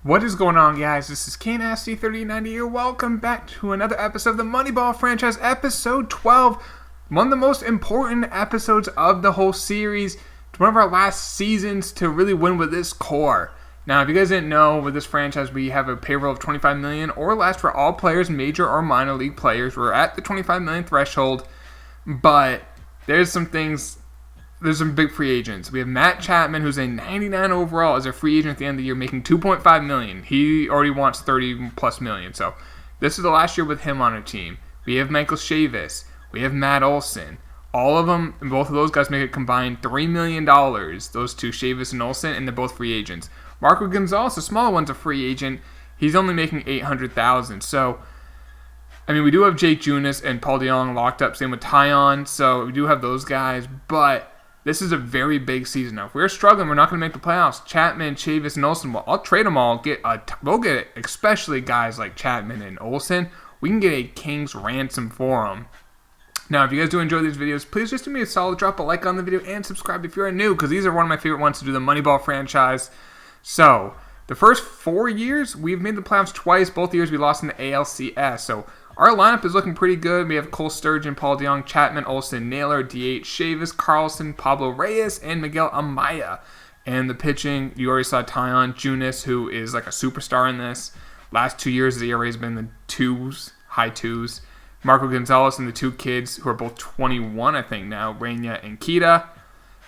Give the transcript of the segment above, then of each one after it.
What is going on, guys? This is Knasty 3090 here. Welcome back to another episode of the Moneyball franchise, episode 12. One of the most important episodes of the whole series. It's one of our last seasons to really win with this core. Now, if you guys didn't know, with this franchise, we have a payroll of $25 million or less for all players, major or minor league players. We're at the $25 million threshold, but there's some big free agents. We have Matt Chapman, who's a 99 overall as a free agent at the end of the year, making $2.5 million. He already wants $30 plus million. So this is the last year with him on a team. We have Michael Chavis. We have Matt Olson. All of them, and both of those guys make a combined $3 million. Those two, Chavis and Olson, and they're both free agents. Marco Gonzalez, the smaller one's a free agent. He's only making $800,000. So, I mean, we do have Jake Junis and Paul DeJong locked up. Same with Tyon. So we do have those guys, but this is a very big season. Now, if we're struggling, we're not going to make the playoffs. Chapman, Chavis, and Olson, well, I'll trade them all. We'll get, especially guys like Chapman and Olson, we can get a king's ransom for them. Now, if you guys do enjoy these videos, please just do me a solid, drop a like on the video, and subscribe if you're new, because these are one of my favorite ones to do, the Moneyball franchise. So, the first 4 years, we've made the playoffs twice. Both years, we lost in the ALCS. So, our lineup is looking pretty good. We have Cole Sturgeon, Paul DeJong, Chapman, Olson, Naylor, DH, Chavis, Carlson, Pablo Reyes, and Miguel Amaya. And the pitching, you already saw Tyon Junis, who is like a superstar in this. Last 2 years, the ERA has been the twos, high twos. Marco Gonzalez and the two kids, who are both 21, I think now, Reina and Kita.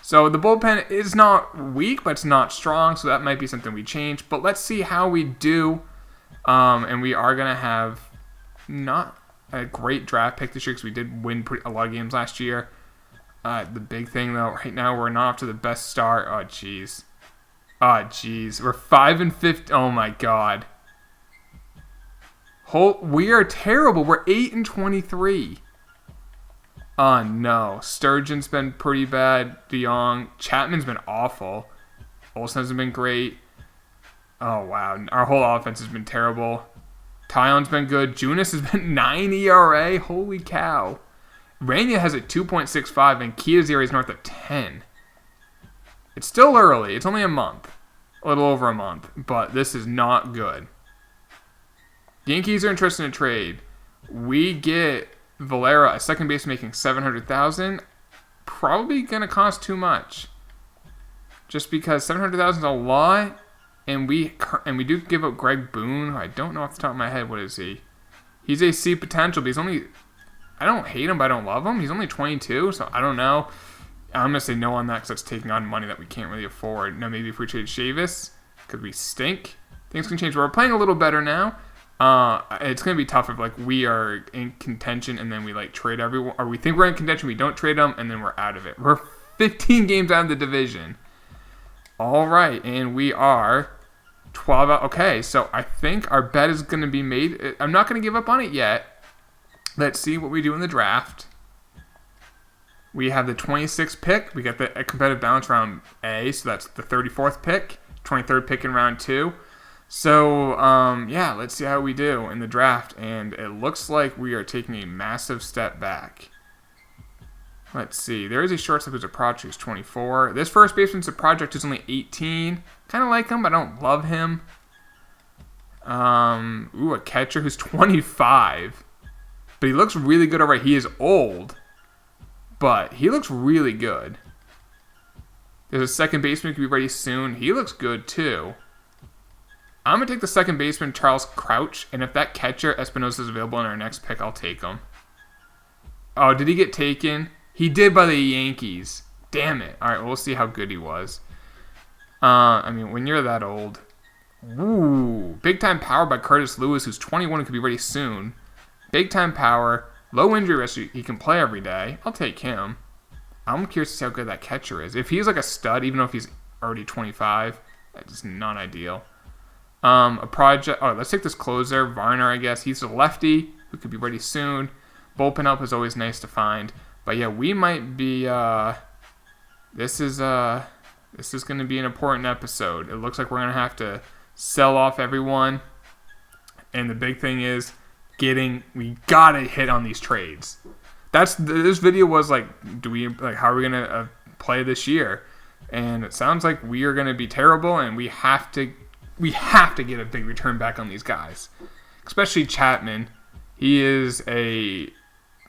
So the bullpen is not weak, but it's not strong, so that might be something we change. But let's see how we do. And we are going to have not a great draft pick this year because we did win a lot of games last year. The big thing, though, right now we're not off to the best start. Oh, jeez. We're 5-15. Oh, my God. We are terrible. We're 8-23. Oh, no. Sturgeon's been pretty bad. DeJong. Chapman's been awful. Olsen hasn't been great. Oh, wow. Our whole offense has been terrible. Tyon's been good. Junis has been 9 ERA. Holy cow. Reina has a 2.65, and Kita's ERA is north of 10. It's still early. It's only a month. A little over a month. But this is not good. Yankees are interested in a trade. We get Valera, a second base, making $700,000. Probably going to cost too much. Just because $700,000 is a lot. And we do give up Greg Boone. I don't know off the top of my head. What is he? He's a C potential, but he's only... I don't hate him, but I don't love him. He's only 22, so I don't know. I'm going to say no on that because that's taking on money that we can't really afford. Now, maybe if we trade Chavis, because we stink, things can change. But we're playing a little better now. It's going to be tough if we are in contention and then we trade everyone. Or we think we're in contention, we don't trade them, and then we're out of it. We're 15 games out of the division. All right, and we are 12 out. Okay, so I think our bet is going to be made. I'm not going to give up on it yet. Let's see what we do in the draft. We have the 26th pick. We got the competitive balance round A, so that's the 34th pick, 23rd pick in round 2. So, yeah, let's see how we do in the draft. And it looks like we are taking a massive step back. Let's see. There is a shortstop who's a project who's 24. This first baseman's a project who's only 18. Kind of like him, but I don't love him. A catcher who's 25. But he looks really good already. He is old, but he looks really good. There's a second baseman who could be ready soon. He looks good, too. I'm going to take the second baseman, Charles Crouch, and if that catcher, Espinosa, is available in our next pick, I'll take him. Oh, did he get taken? He did by the Yankees. Damn it. All right, we'll see how good he was. When you're that old. Ooh, big-time power by Curtis Lewis, who's 21 and could be ready soon. Big-time power, low injury risk, he can play every day. I'll take him. I'm curious to see how good that catcher is. If he's like a stud, even though if he's already 25, that's not ideal. Let's take this closer, Varner, I guess. He's a lefty who could be ready soon. Bullpen help is always nice to find. But yeah, we might be, this is going to be an important episode. It looks like we're going to have to sell off everyone. And the big thing is we got to hit on these trades. This video was how are we going to play this year? And it sounds like we are going to be terrible and we have to we have to get a big return back on these guys, especially Chapman. He is a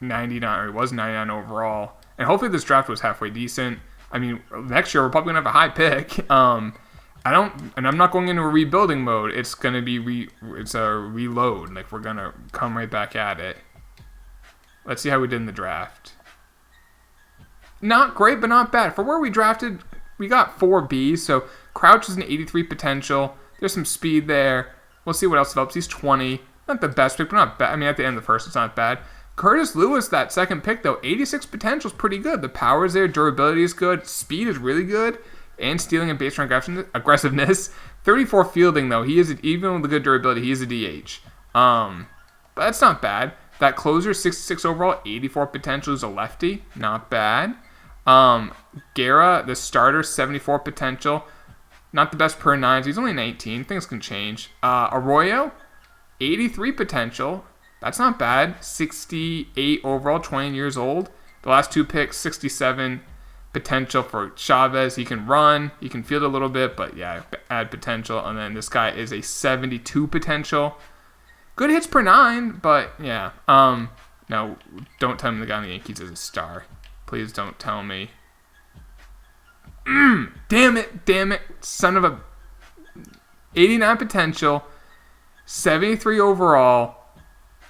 99, or he was 99 overall, and hopefully this draft was halfway decent. I mean, next year we're probably gonna have a high pick. I'm not going into a rebuilding mode. It's gonna be it's a reload. Like, we're gonna come right back at it. Let's see how we did in the draft. Not great, but not bad. For where we drafted, we got 4 Bs, so Crouch is an 83 potential. There's some speed there. We'll see what else develops. He's 20. Not the best pick, but not bad. I mean, at the end of the first, it's not bad. Curtis Lewis, that second pick, though, 86 potential is pretty good. The power is there. Durability is good. Speed is really good. And stealing and base run aggressiveness. 34 fielding, though. He is, even with the good durability, he is a DH. But that's not bad. That closer, 66 overall, 84 potential, is a lefty. Not bad. Guerra, the starter, 74 potential. Not the best per 9s. He's only 19. Things can change. Arroyo, 83 potential. That's not bad. 68 overall, 20 years old. The last 2 picks, 67 potential for Chavez. He can run. He can field a little bit, but yeah, add potential. And then this guy is a 72 potential. Good hits per 9, but yeah. No, don't tell me the guy on the Yankees is a star. Please don't tell me. Damn it. Son of a... 89 potential. 73 overall.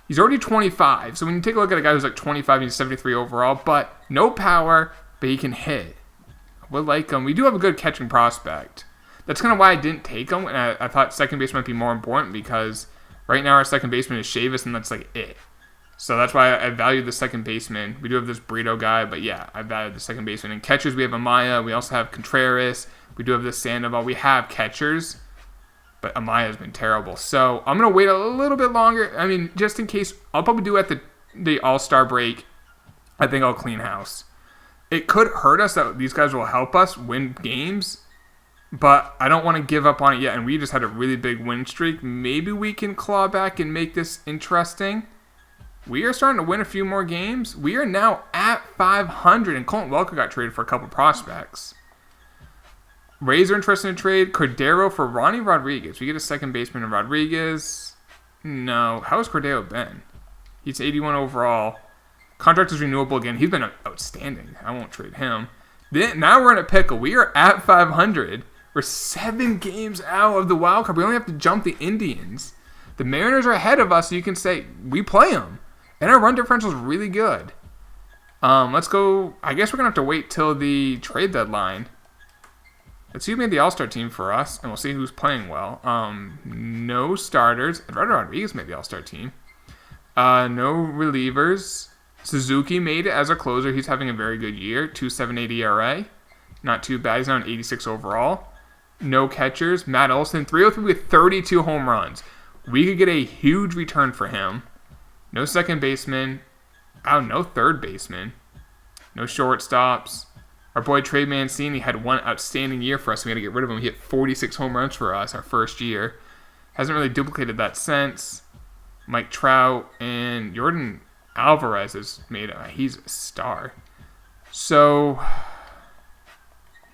He's already 25. So when you take a look at a guy who's like 25 and he's 73 overall, but no power, but he can hit. I would like him. We do have a good catching prospect. That's kind of why I didn't take him. And I thought second base might be more important because right now our second baseman is Chavis, and that's like it. So that's why I valued the second baseman. We do have this Brito guy, but yeah, I valued the second baseman. And catchers, we have Amaya. We also have Contreras. We do have this Sandoval. We have catchers, but Amaya's been terrible. So I'm going to wait a little bit longer. I mean, just in case, I'll probably do at the All-Star break. I think I'll clean house. It could hurt us that these guys will help us win games, but I don't want to give up on it yet. And we just had a really big win streak. Maybe we can claw back and make this interesting. We are starting to win a few more games. We are now at 500, and Colton Welker got traded for a couple prospects. Rays are interested in trade. Cordero for Ronnie Rodriguez. We get a second baseman in Rodriguez. No. How has Cordero been? He's 81 overall. Contract is renewable again. He's been outstanding. I won't trade him. Now we're in a pickle. We are at 500. We're 7 games out of the wild card. We only have to jump the Indians. The Mariners are ahead of us, so you can say, we play them. And our run differential is really good. Let's go. I guess we're going to have to wait till the trade deadline. Let's see who made the All-Star team for us, and we'll see who's playing well. No starters. Eduardo Rodriguez made the All-Star team. No relievers. Suzuki made it as a closer. He's having a very good year. 2.78 ERA. Not too bad. He's now an 86 overall. No catchers. Matt Olson, 303 with 32 home runs. We could get a huge return for him. No second baseman. No third baseman. No shortstops. Our boy Trey Mancini had one outstanding year for us. We had to get rid of him. He hit 46 home runs for us our first year. Hasn't really duplicated that since. Mike Trout and Jordan Alvarez has made he's a star. So,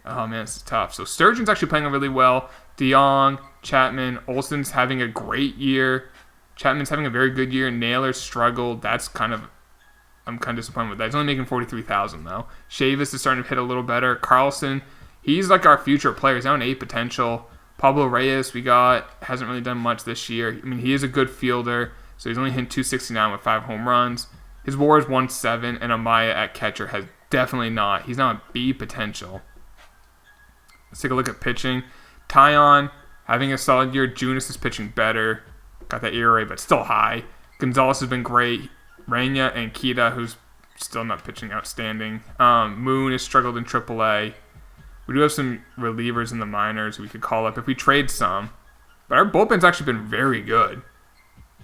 oh man, this is tough. So Sturgeon's actually playing really well. DeYoung, Chapman, Olson's having a great year. Chapman's having a very good year. Naylor struggled. I'm kind of disappointed with that. He's only making $43,000 though. Chavis is starting to hit a little better. Carlson, he's like our future player. He's now an 8 potential. Pablo Reyes, hasn't really done much this year. I mean, he is a good fielder, so he's only hitting 269 with 5 home runs. His WAR is 1.7, and Amaya at catcher has definitely not. He's now a B potential. Let's take a look at pitching. Tyon having a solid year. Junis is pitching better. Got that ERA, but still high. Gonzalez has been great. Reyna and Kita, who's still not pitching outstanding. Moon has struggled in AAA. We do have some relievers in the minors we could call up if we trade some. But our bullpen's actually been very good.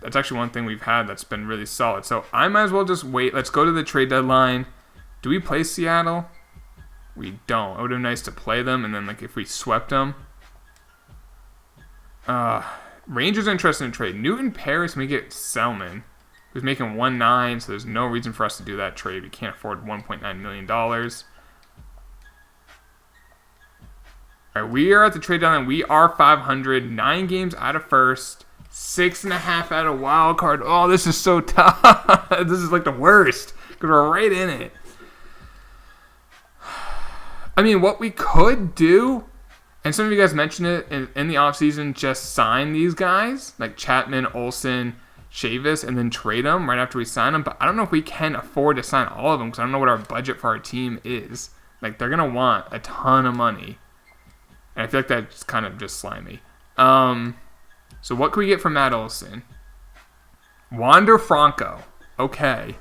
That's actually one thing we've had that's been really solid. So I might as well just wait. Let's go to the trade deadline. Do we play Seattle? We don't. It would have been nice to play them, and then if we swept them. Rangers are interested in trade. Newton Paris, we get Selman, who's making 1.9, so there's no reason for us to do that trade. We can't afford $1.9 million. All right, we are at the trade deadline. We are 500, 9 games out of first, 6.5 out of wild card. Oh, this is so tough. This is like the worst because we're right in it. I mean, what we could do, and some of you guys mentioned it in the offseason, just sign these guys, like Chapman, Olsen, Chavis, and then trade them right after we sign them. But I don't know if we can afford to sign all of them because I don't know what our budget for our team is. Like, they're going to want a ton of money. And I feel like that's kind of just slimy. So what can we get from Matt Olson? Wander Franco. Okay.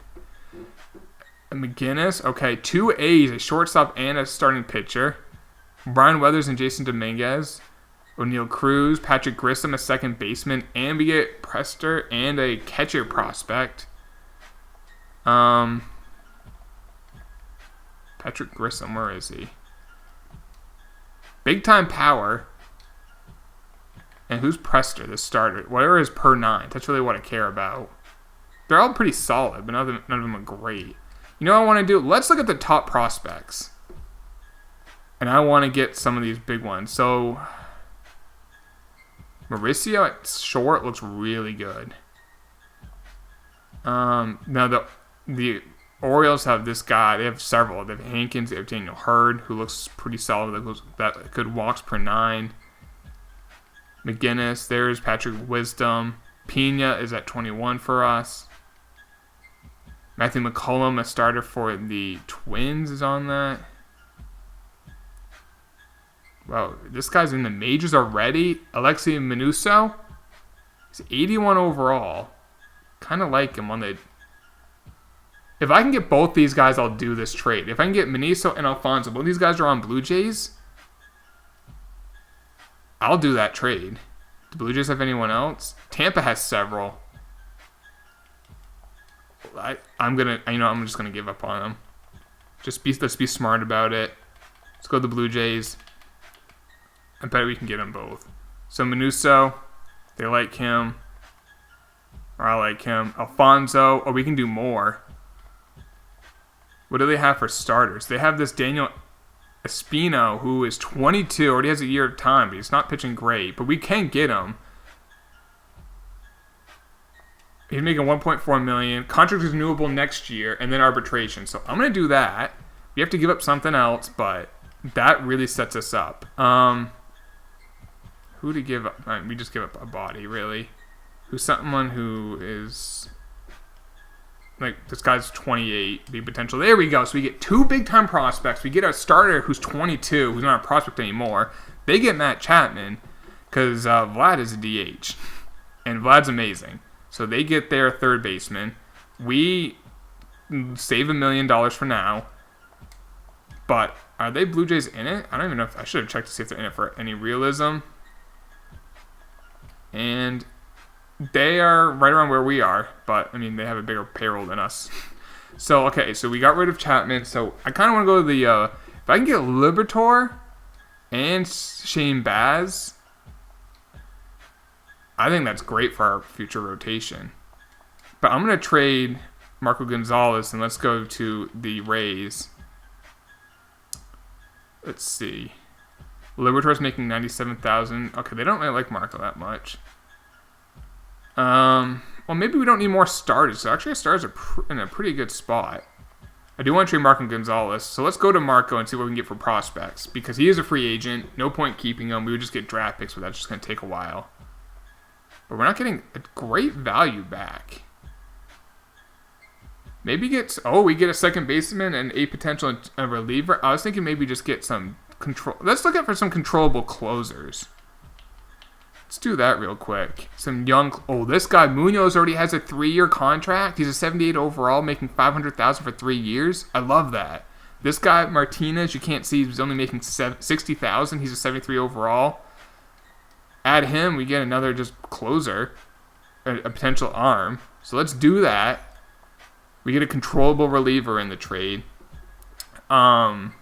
McGinnis, okay, 2 A's, a shortstop and a starting pitcher. Brian Weathers and Jason Dominguez. O'Neal Cruz, Patrick Grissom, a second baseman, and we get Prester and a catcher prospect. Patrick Grissom, where is he? Big time power. And who's Prester, the starter? Whatever is per 9. That's really what I care about. They're all pretty solid, but none of them are great. You know what I want to do? Let's look at the top prospects. And I want to get some of these big ones. So, Mauricio at short looks really good. Now, the Orioles have this guy. They have several. They have Hankins. They have Daniel Hurd, who looks pretty solid. That could walks per 9. McGinnis. There's Patrick Wisdom. Pena is at 21 for us. Matthew McCollum, a starter for the Twins, is on that. Wow, this guy's in the majors already. Alexei Minuso. He's 81 overall. Kind of like him on the... If I can get both these guys, I'll do this trade. If I can get Minuso and Alfonso, both these guys are on Blue Jays, I'll do that trade. Do Blue Jays have anyone else? Tampa has several. I'm just gonna give up on them. Let's be smart about it. Let's go to the Blue Jays. I bet we can get them both. So Minuso, they like him, or I like him. Alfonso, or we can do more. What do they have for starters? They have this Daniel Espino, who is 22, already has a year of time, but he's not pitching great. But we can get him. He's making $1.4 million. Contract is renewable next year, and then arbitration. So I'm going to do that. We have to give up something else, but that really sets us up. Who to give up? We just give up a body, really. Who's someone who is... Like, this guy's 28. Big potential. There we go. So we get 2 big-time prospects. We get a starter who's 22, who's not a prospect anymore. They get Matt Chapman, because Vlad is a DH. And Vlad's amazing. So they get their third baseman. We save $1 million for now. But are they Blue Jays in it? I don't even know if I should have checked to see if they're in it for any realism. And they are right around where we are. But, I mean, they have a bigger payroll than us. So, okay, so we got rid of Chapman. So I kind of want to go to the... if I can get Liberatore and Shane Baz... I think that's great for our future rotation. But I'm going to trade Marco Gonzalez and let's go to the Rays. Let's see. Liberatore's making $97,000. Okay, they don't really like Marco that much. Well, maybe we don't need more starters. So actually, our starters are in a pretty good spot. I do want to trade Marco Gonzalez. So let's go to Marco and see what we can get for prospects. Because he is a free agent. No point keeping him. We would just get draft picks, but that's just going to take a while. But we're not getting a great value back. Maybe we get a second baseman and a potential reliever. I was thinking maybe just get some control. Let's look at for some controllable closers. Let's do that real quick. Some young... Oh, this guy, Munoz, already has a 3-year contract. He's a 78 overall, making $500,000 for 3 years. I love that. This guy, Martinez, you can't see, he's only making $60,000. He's a 73 overall. Add him, we get another just closer, a potential arm. So let's do that. We get a controllable reliever in the trade. And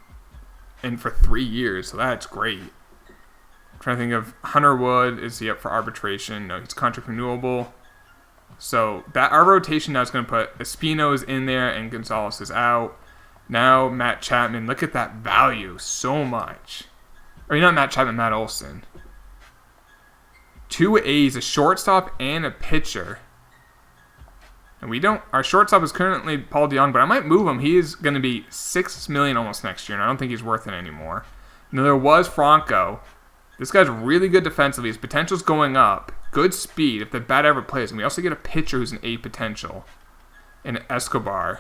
for 3 years, so that's great. I'm trying to think of Hunter Wood. Is he up for arbitration? No, he's contract renewable. So that our rotation now is going to put Espino's in there and Gonzalez is out. Now Matt Chapman, look at that value, so much. Or not Matt Chapman, Matt Olson. 2 A's, a shortstop, and a pitcher. And our shortstop is currently Paul DeJong, but I might move him. He is going to be $6 million almost next year, and I don't think he's worth it anymore. Now, there was Franco. This guy's really good defensively. His potential's going up. Good speed if the bat ever plays. And we also get a pitcher who's an A potential. And Escobar.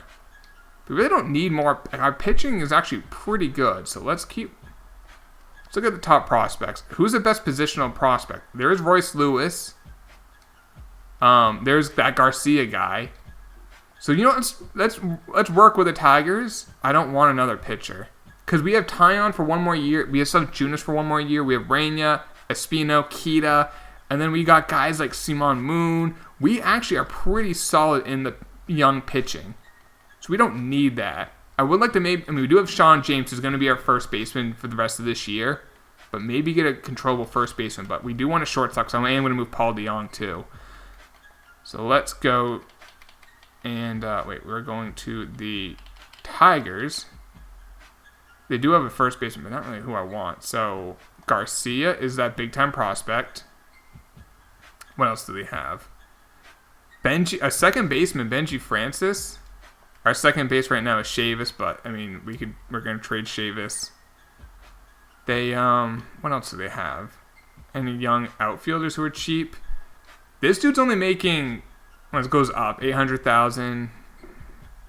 We really don't need more. Our pitching is actually pretty good. So let's look at the top prospects. Who's the best positional prospect? There's Royce Lewis. There's that Garcia guy. So let's work with the Tigers. I don't want another pitcher. Because we have Tyon for one more year. We have Seth Junis for one more year. We have Reina, Espino, Kita. And then we got guys like Simon Moon. We actually are pretty solid in the young pitching. So we don't need that. I would like to we do have Sean James, who's going to be our first baseman for the rest of this year. But maybe get a controllable first baseman. But we do want a shortstop, so I am going to move Paul DeJong too. So let's go. And, we're going to the Tigers. They do have a first baseman, but not really who I want. So Garcia is that big-time prospect. What else do they have? A second baseman, Benji Francis. Our second base right now is Chavis, but I mean we're gonna trade Chavis. They what else do they have? Any young outfielders who are cheap? This dude's only making, when it goes up, $800,000.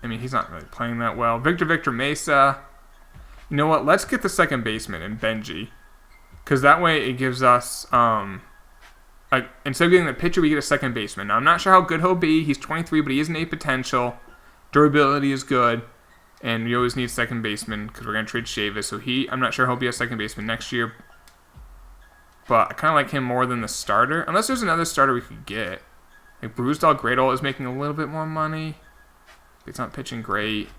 I mean, he's not really playing that well. Victor Mesa. You know what? Let's get the second baseman in Benji, because that way it gives us instead of getting the pitcher, we get a second baseman. Now, I'm not sure how good he'll be. He's 23, but he is an A potential. Durability is good, and we always need second baseman because we're going to trade Chavis. So I'm not sure he'll be a second baseman next year, but I kind of like him more than the starter. Unless there's another starter we could get. Like Brusdal Gradle is making a little bit more money. It's not pitching great.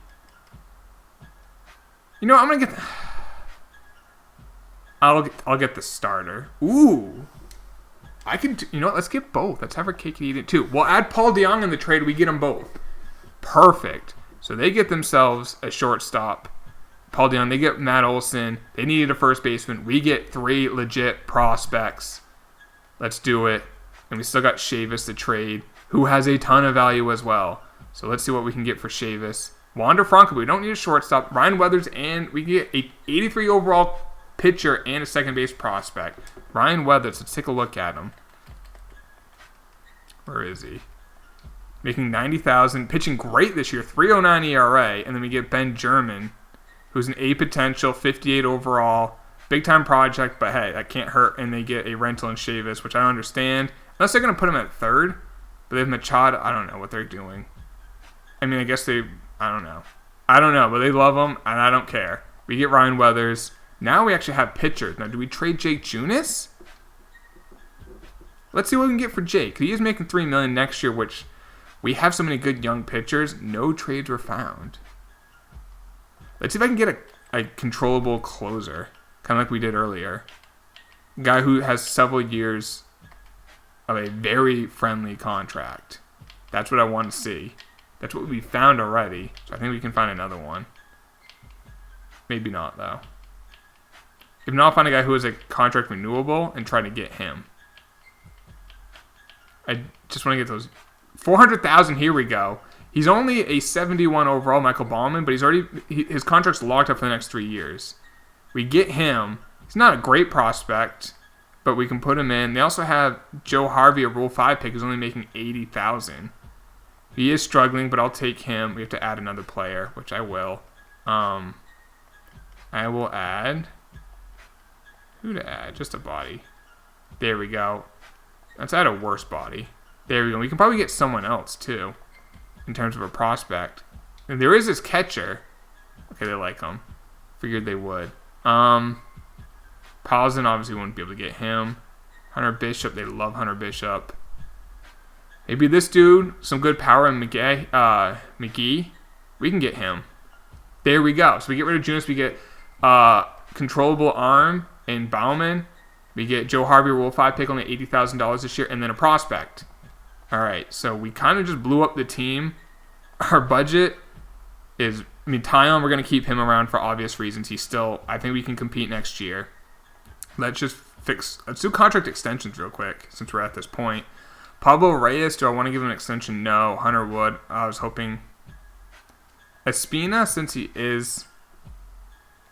You know what? I'm going to get I'll get the starter. Ooh. You know what? Let's get both. Let's have our cake and eat it too. We'll add Paul DeJong in the trade. We get them both. Perfect. So they get themselves a shortstop. Paul DeJong. They get Matt Olson. They needed a first baseman. We get 3 legit prospects. Let's do it. And we still got Chavis to trade, who has a ton of value as well. So let's see what we can get for Chavis. Wander Franco. We don't need a shortstop. Ryan Weathers, and we get a 83 overall pitcher and a second base prospect. Ryan Weathers. Let's take a look at him. Where is he? Making $90,000, pitching great this year, 3.09 ERA, and then we get Ben German, who's an A potential, 58 overall, big time project, but hey, that can't hurt. And they get a rental in Chavis, which I don't understand, unless they're gonna put him at third. But they have Machado. I don't know what they're doing. I mean, I guess I don't know, but they love him, and I don't care. We get Ryan Weathers. Now we actually have pitchers. Now, do we trade Jake Junis? Let's see what we can get for Jake. He is making $3 million next year, which we have so many good young pitchers. No trades were found. Let's see if I can get a controllable closer, kind of like we did earlier. A guy who has several years of a very friendly contract. That's what I want to see. That's what we found already. So I think we can find another one. Maybe not, though. If not, I'll find a guy who is a contract renewable and try to get him. I just want to get those. $400,000, here we go. He's only a 71 overall Michael Ballman, but his contract's locked up for the next 3 years. We get him. He's not a great prospect, but we can put him in. They also have Joe Harvey, a Rule 5 pick, who's only making $80,000. He is struggling, but I'll take him. We have to add another player, which I will. I will add. Who to add? Just a body. There we go. Let's add a worse body. There we go. We can probably get someone else, too, in terms of a prospect. And there is this catcher. Okay, they like him. Figured they would. Paulson obviously wouldn't be able to get him. Hunter Bishop. They love Hunter Bishop. Maybe this dude, some good power in McGee. We can get him. There we go. So we get rid of Junis. We get controllable arm in Bauman. We get Joe Harvey, Rule 5 pick, only $80,000 this year, and then a prospect. All right, so we kind of just blew up the team. Our budget Tyon, we're going to keep him around for obvious reasons. I think we can compete next year. Let's do contract extensions real quick since we're at this point. Pablo Reyes, do I want to give him an extension? No. Hunter Wood, I was hoping. Espina, since he is...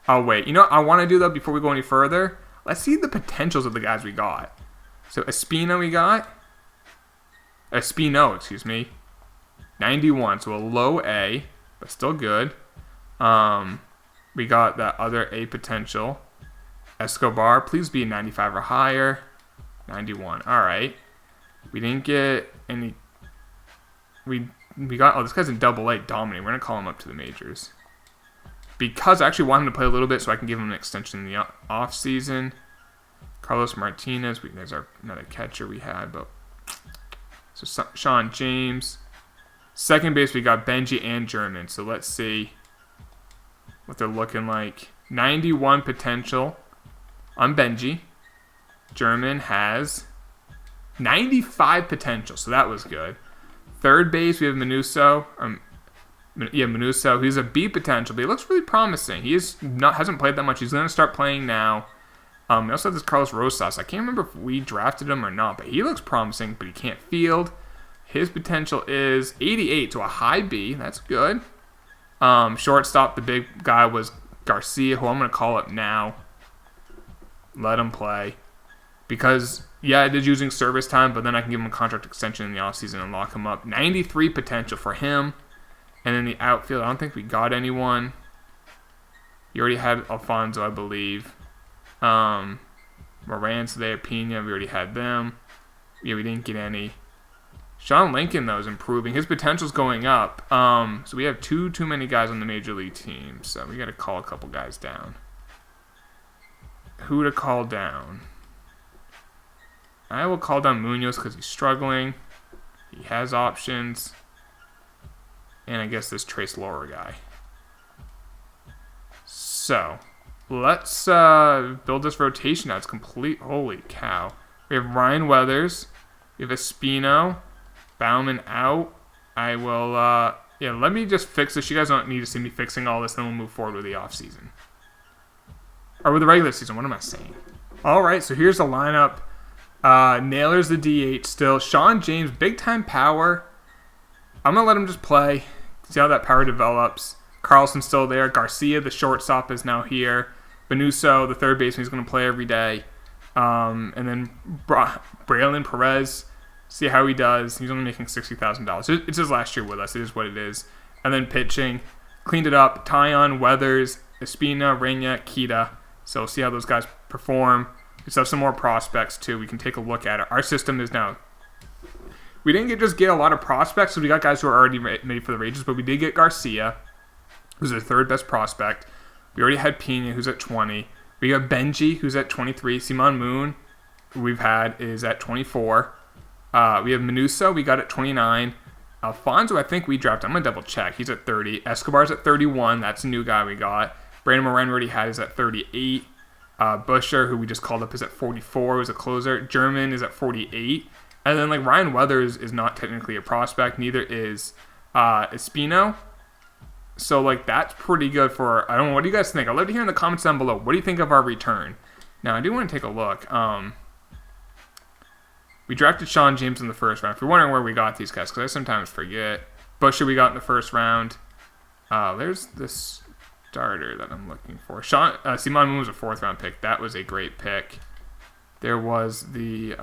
Oh, wait. You know what I want to do, though, before we go any further? Let's see the potentials of the guys we got. So, Espina we got. Espino, excuse me. 91, so a low A, but still good. We got that other A potential. Escobar, please be 95 or higher. 91, all right. We didn't get any... We got... Oh, this guy's in double A, dominant. We're going to call him up to the majors. Because I actually want him to play a little bit so I can give him an extension in the off season. Carlos Martinez, there's another catcher we had, but... So, Sean James. Second base, we got Benji and German. So, let's see what they're looking like. 91 potential on Benji. German has 95 potential, so that was good. Third base, we have Manuso. Manuso. He's a B potential, but he looks really promising. He hasn't played that much. He's going to start playing now. We also have this Carlos Rosas. I can't remember if we drafted him or not, but he looks promising, but he can't field. His potential is 88, so a high B. That's good. Shortstop, the big guy was Garcia, who I'm going to call up now. Let him play. Because, yeah, it is using service time, but then I can give him a contract extension in the offseason and lock him up. 93 potential for him. And in the outfield, I don't think we got anyone. You already had Alfonso, I believe. Moran's there, Pena, we already had them. Yeah, we didn't get any. Sean Lincoln, though, is improving. His potential's going up. So we have too many guys on the major league team. So we got to call a couple guys down. Who to call down? I will call down Munoz because he's struggling. He has options. And I guess this Trace Laura guy. So, let's build this rotation out. It's complete. Holy cow. We have Ryan Weathers. We have Espino. Bauman out. I will, let me just fix this. You guys don't need to see me fixing all this. Then we'll move forward with the offseason. Or with the regular season. What am I saying? All right, so here's the lineup. Naylor's the DH still. Sean James, big-time power. I'm going to let him just play. See how that power develops. Carlson's still there. Garcia, the shortstop, is now here. Benuso, the third baseman, is going to play every day. And then Braylon Perez, see how he does. He's only making $60,000. It's his last year with us. It is what it is. And then pitching. Cleaned it up. Tyon, Weathers, Espina, Reina, Kita. So see how those guys perform. We still have some more prospects, too. We can take a look at it. Our system is now... We didn't just get a lot of prospects, so we got guys who are already made for the Rangers, but we did get Garcia, who's the third best prospect. We already had Pena, who's at 20. We got Benji, who's at 23. Simon Moon, who we've had, is at 24. We have Manuso, we got at 29. Alfonso, I think we drafted. I'm going to double check. He's at 30. Escobar's at 31. That's a new guy we got. Brandon Moran already had is at 38. Busher, who we just called up, is at 44. Who's a closer. German is at 48. And then, Ryan Weathers is not technically a prospect. Neither is Espino. So, that's pretty good for... I don't know. What do you guys think? I'd love to hear in the comments down below. What do you think of our return? Now, I do want to take a look. We drafted Sean James in the first round. If you're wondering where we got these guys, because I sometimes forget. Busher we got in the first round. There's the starter that I'm looking for. Simon Moon was a fourth-round pick. That was a great pick. There was the...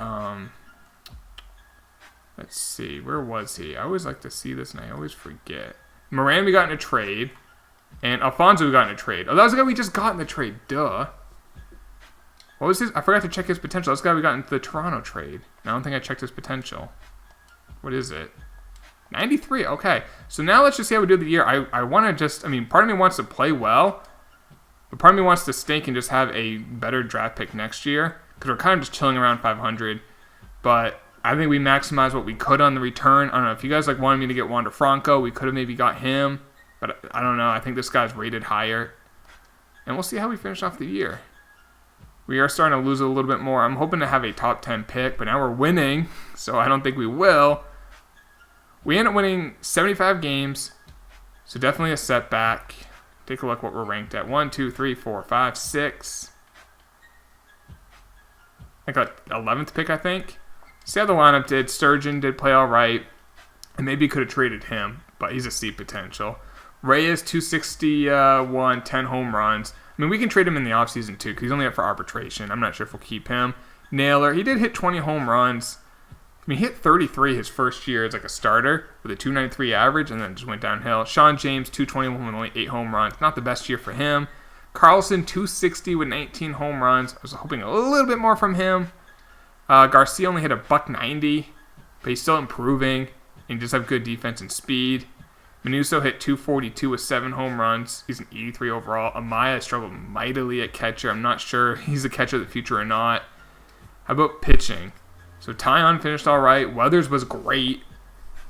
Let's see, where was he? I always like to see this, and I always forget. Moran we got in a trade, and Alfonso we got in a trade. Oh, that was the guy we just got in the trade, duh. What was his? I forgot to check his potential. That's the guy we got into the Toronto trade. I don't think I checked his potential. What is it? 93, okay. So now let's just see how we do the year. I want to just, part of me wants to play well, but part of me wants to stink and just have a better draft pick next year, because we're kind of just chilling around 500, but... I think we maximized what we could on the return. I don't know if you guys wanted me to get Wander Franco. We could have maybe got him, but I don't know. I think this guy's rated higher, and we'll see how we finish off the year. We are starting to lose a little bit more. I'm hoping to have a top 10 pick, but now we're winning, so I don't think we will. We end up winning 75 games, so definitely a setback. Take a look what we're ranked at. 1, 2, 3, 4, 5, 6. like a 11th pick, I think. See how the lineup did. Sturgeon did play all right, and maybe could have traded him, but he's a C potential. Reyes, 261, 10 home runs. I mean, we can trade him in the offseason too, because he's only up for arbitration. I'm not sure if we'll keep him. Naylor, he did hit 20 home runs. I mean, he hit 33 his first year as like a starter with a 293 average, and then just went downhill. Sean James, 221 with only 8 home runs. Not the best year for him. Carlson, 260 with 19 home runs. I was hoping a little bit more from him. Garcia only hit a $190, but he's still improving, and just have good defense and speed. Minuso hit 242 with 7 home runs. He's an 83 overall. Amaya struggled mightily at catcher. I'm not sure he's a catcher of the future or not. How about pitching? So Tyon finished all right. Weathers was great.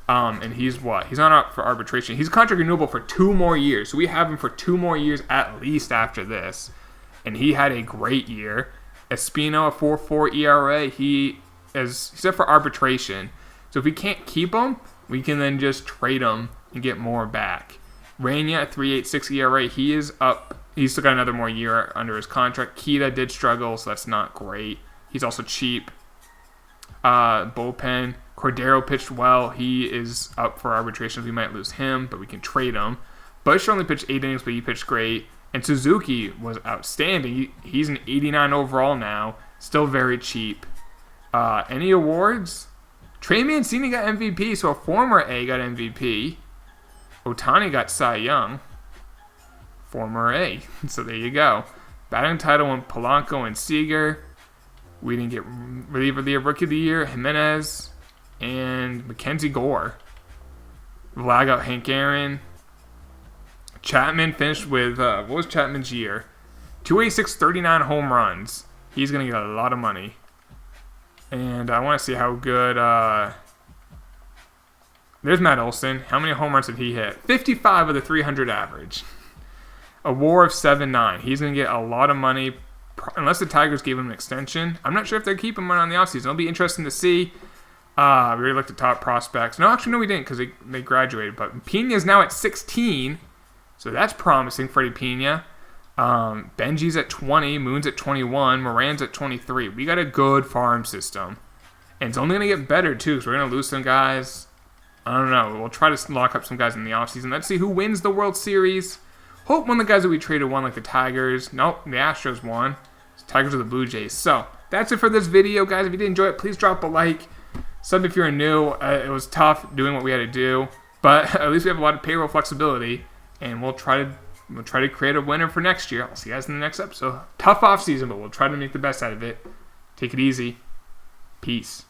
And he's what? He's not up for arbitration. He's contract renewable for 2 more years. So we have him for 2 more years at least after this. And he had a great year. Espino, a 4.4 ERA. He's up for arbitration. So if we can't keep him, we can then just trade him and get more back. Rainier at 3.86 ERA. He is up. He's still got another more year under his contract. Kita did struggle, so that's not great. He's also cheap. Bullpen. Cordero pitched well. He is up for arbitration. We might lose him, but we can trade him. Bush only pitched 8 innings, but he pitched great. And Suzuki was outstanding. He's an 89 overall now. Still very cheap. Any awards? Trey Mancini got MVP, so a former A got MVP. Ohtani got Cy Young. Former A. So there you go. Batting title went Polanco and Seager. We didn't get reliever of the year, rookie of the year, Jimenez and Mackenzie Gore. Vlad got Hank Aaron. Chapman finished with, what was Chapman's year? 286, 39 home runs. He's going to get a lot of money. And I want to see how good, there's Matt Olson. How many home runs did he hit? 55 with a 300 average. A WAR of 7.9. He's going to get a lot of money, unless the Tigers gave him an extension. I'm not sure if they're keeping him on the offseason. It'll be interesting to see. We already looked at top prospects. No, actually, no, we didn't because they graduated. But Pena's now at 16, so that's promising, Freddie Pena. Benji's at 20, Moon's at 21, Moran's at 23. We got a good farm system. And it's only going to get better, too, because we're going to lose some guys. I don't know. We'll try to lock up some guys in the offseason. Let's see who wins the World Series. Hope one of the guys that we traded won, like the Tigers. Nope, the Astros won. It's Tigers or the Blue Jays. So, that's it for this video, guys. If you did enjoy it, please drop a like. Sub if you're new. It was tough doing what we had to do. But at least we have a lot of payroll flexibility. And we'll try to create a winner for next year. I'll see you guys in the next episode. Tough offseason, but we'll try to make the best out of it. Take it easy. Peace.